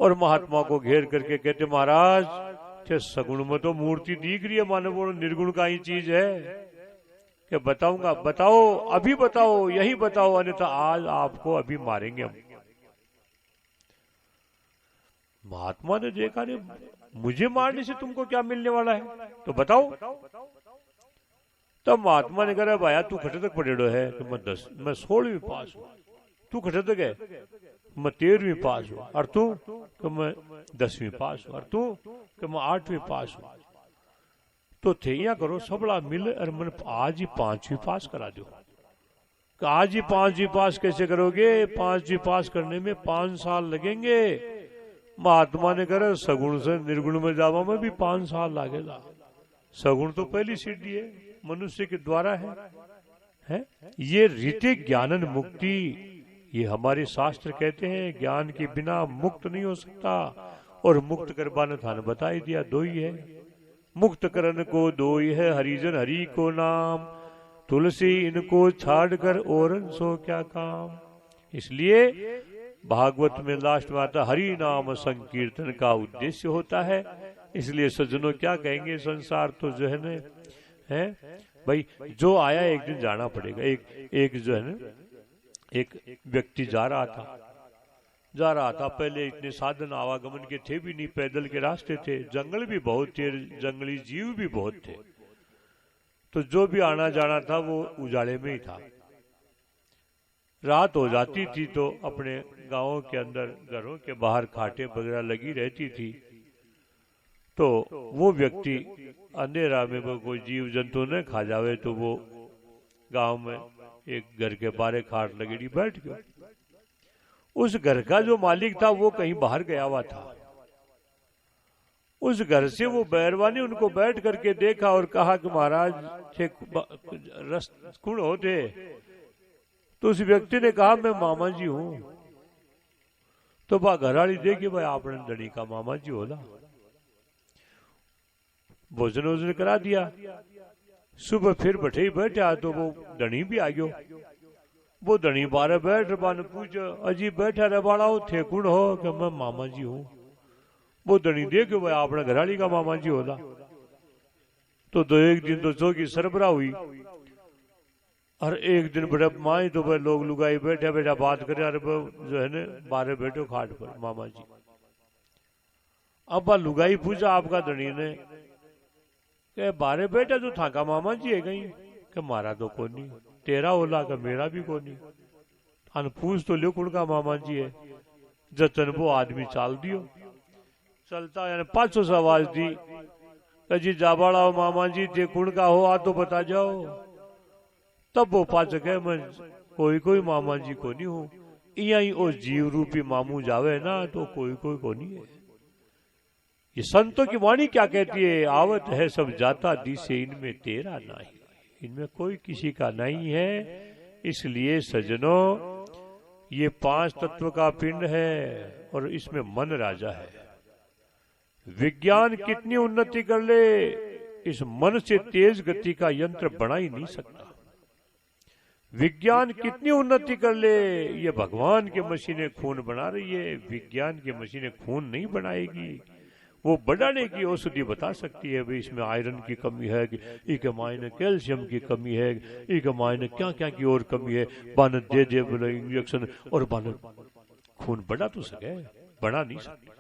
और महात्मा को घेर करके कहते महाराज थे सगुण में तो मूर्ति दिख रही है, मानो वो निर्गुण का ही चीज है। क्या बताऊंगा? बताओ, अभी बताओ, यही बताओ, अन्यथा आज आपको अभी मारेंगे हम। महात्मा ने देखा रे मुझे मारने से तुमको क्या मिलने वाला है, तो बताओ। तब महात्मा ने कहा भाया तू खटे तक पढ़ेड़ो है कि मैं 16वीं पास हूँ, तू खटे तक है मैं 13वीं पास हूँ, और तू कि मैं 10वीं पास हूँ, और तू कि मैं 8वीं पास हूँ। तो थे या करो सबला मिल और मैंने आज ही 5वीं पास करा दो। आज ही 5वीं पास कैसे करोगे? 5वीं पास करने में 5 साल लगेंगे। महात्मा ने कहा सगुण से निर्गुण में जावा में भी 5 साल लगेगा। सगुण तो पहली सीढ़ी है, मनुष्य के द्वारा है? ये रीति ज्ञानन मुक्ति, ये हमारे शास्त्र कहते हैं ज्ञान के बिना मुक्त नहीं हो सकता। और मुक्त करवाना था ने बता ही दिया, दो ही है। मुक्त करन को दो ही है, हरिजन हरि को नाम, तुलसी इनको छाड़ कर और सो क्या काम। इसलिए भागवत में लास्ट में आता हरि नाम संकीर्तन का उद्देश्य होता है। इसलिए सज्जनों क्या कहेंगे, संसार तो जो है न है भाई, जो आया एक दिन जाना पड़ेगा। एक जो है ना, एक व्यक्ति जा रहा था। पहले इतने साधन आवागमन के थे भी नहीं, पैदल के रास्ते थे, जंगल भी बहुत थे, जंगली जीव भी बहुत थे। तो जो भी आना जाना था वो उजाड़े में ही था। रात हो जाती थी तो अपने गांवों के अंदर घरों के बाहर खाटे वगैरह लगी रहती थी। तो वो व्यक्ति अंधेरा में वो कोई जीव जंतु न खा जावे तो वो गांव में एक घर के बाहर खाट लगेड़ी बैठ गया। उस घर का जो मालिक था वो कहीं बाहर गया हुआ था। उस घर से वो बैरवा ने उनको बैठ करके देखा और कहा कि महाराज रस कौन होते? तो उस व्यक्ति ने कहा मैं मामा जी हूं। तो बा घराड़ी देखी भाई आपने धनी का मामा जी होला। भोजन वोजन करा दिया। सुबह फिर बैठे ही बैठा तो वो धनी भी आ गयो। वो धनी बारे बैठ बाने पूछो अजी बैठा रे बाड़ा थे कुण हो? कि मैं मामा जी हूँ। वो धनी देखो भाई आपने घराड़ी का मामा जी होला। तो दो एक दिन तो चौकी सरबरा हुई और एक दिन बड़े माई तो भाई लोग लुगाई बैठा बैठा बात करे, अरे जो है न बारे बैठो खाट पर मामा जी। अब लुगाई पूछा आपका धनी ने के बारे बैठा तो था का मामा जी है कहीं? के मारा तो कोनी, तेरा ओला का मेरा भी कोनी। अन पूछ तो लो कुण का मामा जी है। जतन वो आदमी चाल दियो, चलता यानी 500 आवाज दी जी जाबाड़ा हो मामा जी जे कुण का हो आ तो बता जाओ। तब वो पाच कहे मैं कोई मामा जी को नहीं हूं। यही ओ जीव रूपी मामू जावे ना तो कोई को नहीं है। ये संतों की वाणी क्या कहती है? आवत है सब जाता दिसे इनमें तेरा नहीं, इनमें कोई किसी का नहीं है। इसलिए सजनों ये 5 तत्व का पिंड है और इसमें मन राजा है। विज्ञान कितनी उन्नति कर ले, इस मन से तेज गति का यंत्र बना ही नहीं सकता। विज्ञान कितनी उन्नति कर ले, ये भगवान की मशीनें खून बना रही है, विज्ञान की मशीनें खून नहीं बनाएगी। वो बढ़ाने की औषधि बता सकती है, भाई इसमें आयरन की कमी है, इके मायने कैल्शियम की कमी है, इके मायने क्या क्या की और कमी है। बान दे बोले इंजेक्शन और बान खून बढ़ा तो सके, बढ़ा नहीं सकते।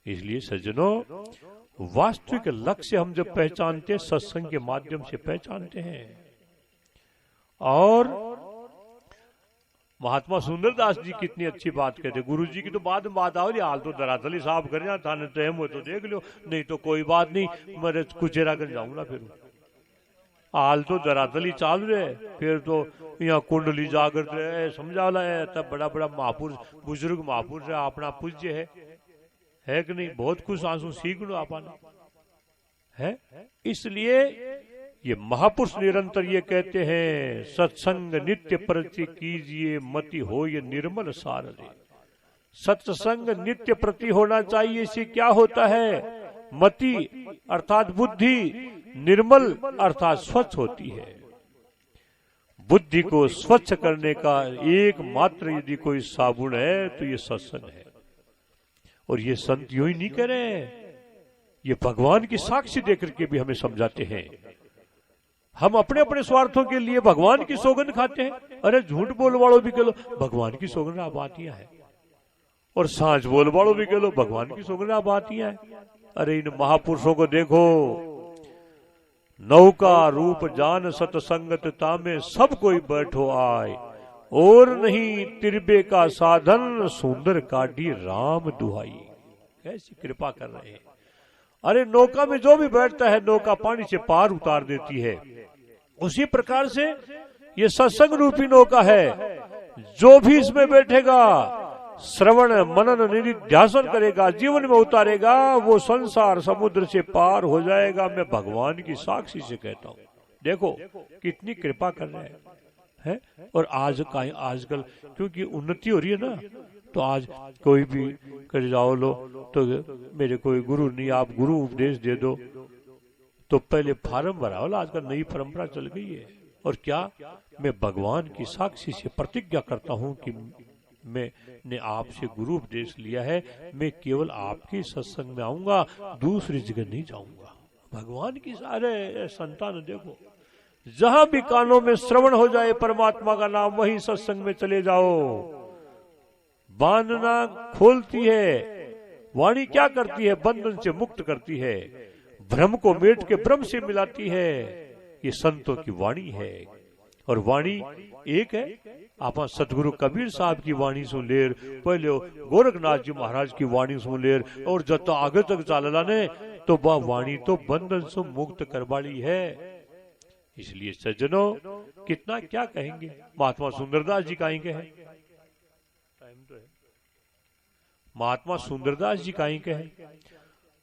इसलिए सज्जनों वास्तविक लक्ष्य हम जब पहचानते सत्संग के माध्यम से पहचानते हैं। और महात्मा सुंदरदास जी कितनी अच्छी बात कहते, गुरु जी की तो बाद में बात आओ, हाल तो दरातली साहब कर था तो देख लो, नहीं तो कोई बात नहीं मैं कुचेरा कर जाऊंगा। फिर हाल तो दरातली चाल रहे, फिर तो यहाँ कुंडली जागृत रहे समझा है। तब बड़ा बड़ा महापुरुष बुजुर्ग महापुरुष है, अपना पूज्य है कि नहीं? बहुत कुछ आंसू सीख लो आपने है। इसलिए ये महापुरुष निरंतर ये कहते हैं सत्संग नित्य प्रति कीजिए मति हो ये निर्मल सारदे। सत्संग नित्य प्रति होना चाहिए। इससे क्या होता है? मति अर्थात बुद्धि, निर्मल अर्थात स्वच्छ होती है। बुद्धि को स्वच्छ करने का एकमात्र यदि कोई साबुन है तो ये सत्संग है। और ये संत यूं ही नहीं कह रहे हैं, ये भगवान की साक्षी देकर के भी हमें समझाते हैं। हम अपने अपने स्वार्थों के लिए भगवान की सौगंध खाते हैं। अरे झूठ बोल वालों भी कह लो भगवान की सौगंध आप आतियां है, और सांच बोल वालों भी कह लो भगवान की सौगंध आप आतियां है। अरे इन महापुरुषों को देखो, नौका रूप जान सतसंगत तामे सब कोई बैठो आए, और नहीं तिरबे का साधन सुंदर काढ़ी राम दुहाई। कैसी कृपा कर रहे हैं। अरे नौका में जो भी बैठता है नौका पानी से पार उतार देती है। उसी प्रकार से ये सत्संग रूपी नौका है, जो भी इसमें बैठेगा, श्रवण मनन निधिध्यासन करेगा, जीवन में उतारेगा, वो संसार समुद्र से पार हो जाएगा। मैं भगवान की साक्षी से कहता हूँ। देखो कितनी कृपा कर रहे हैं। और आजकल क्योंकि उन्नति हो रही है ना, तो आज कोई भी कर जाओ लो तो मेरे कोई गुरु नहीं, आप गुरु उपदेश दे दो, तो पहले फार्म भराओ। आजकल नई परंपरा चल गई है। और क्या, मैं भगवान की साक्षी से प्रतिज्ञा करता हूँ कि मैंने आपसे गुरु उपदेश लिया है, मैं केवल आपके सत्संग में आऊंगा, दूसरी जगह नहीं जाऊंगा। भगवान की सारे संतान देखो, जहां भी कानों में श्रवण हो जाए परमात्मा का नाम, वही सत्संग में चले जाओ। बांधना खोलती है, वाणी क्या करती है, बंधन से मुक्त करती है, भ्रम को मेट के ब्रह्म से मिलाती है। ये संतों की वाणी है। और वाणी एक है। आप सतगुरु कबीर साहब की वाणी सुन लेर, पहले गोरखनाथ जी महाराज की वाणी सुन लेर, और जब आगे तक चालला ने तो वह वाणी तो बंधन से मुक्त करवाली है। इसलिए सज्जनों, कितना क्या कहेंगे। महात्मा सुंदरदास जी कहीं के हैं, टाइम तो है। महात्मा सुंदरदास जी कहीं के हैं,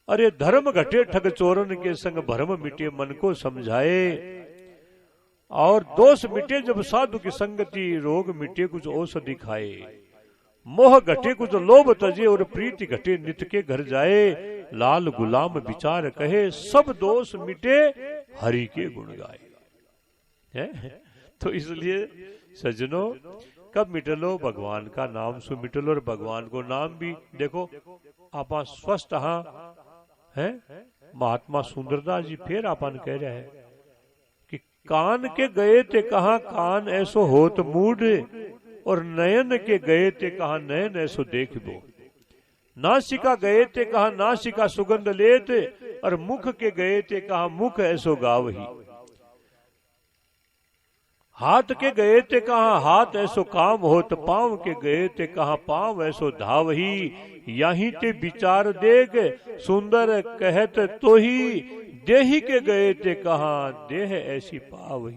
अरे धर्म घटे ठग चोरन के संग भरम मिटे मन को समझाए, और दोष मिटे जब साधु की संगति, रोग मिटे कुछ औषधि खाए, मोह घटे कुछ लोभ तजे, और प्रीति घटे नित के घर जाए, लाल गुलाम विचार कहे, सब दोष मिटे हरि के गुण गाए। तो इसलिए सज्जनों, कब मिटलो, भगवान का नाम सु मिटलो। और भगवान को नाम भी देखो, आप स्वस्थ है। महात्मा सुंदरदास जी फिर आपन कह रहे हैं कि कान के गए थे कहा कान ऐसो होत मूड, और नयन के गए थे कहा नयन ऐसो देख दो, नासिका गए थे कहा नासिका सुगंध लेत, और मुख के गए थे कहा मुख ऐसो गावही, हाथ के गए थे कहा हाथ ऐसो काम होत, पांव के गए थे कहा पांव ऐसो धावही, यहीं ते विचार देख सुंदर कहत तो ही, देही के गए थे कहा देह ऐसी पावही।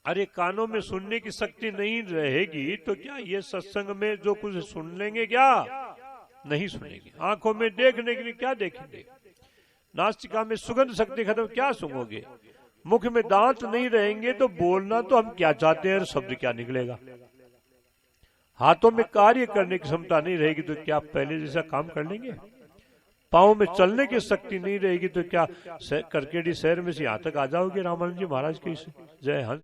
अरे कानों में सुनने की शक्ति नहीं रहेगी तो क्या ये सत्संग में जो कुछ सुन लेंगे, क्या नहीं सुनेंगे। आंखों में देखने के लिए क्या देखेंगे, नासिका में सुगंध शक्ति खत्म, क्या सुनोगे। मुख में दांत नहीं रहेंगे तो बोलना तो हम क्या चाहते हैं, शब्द क्या निकलेगा। हाथों में कार्य करने की क्षमता नहीं रहेगी तो क्या पहले जैसा काम कर लेंगे। पांव में चलने की शक्ति नहीं रहेगी तो क्या करकेडी शहर में से यहाँ तक आ जाओगे। रामानंद जी महाराज की जय हंस।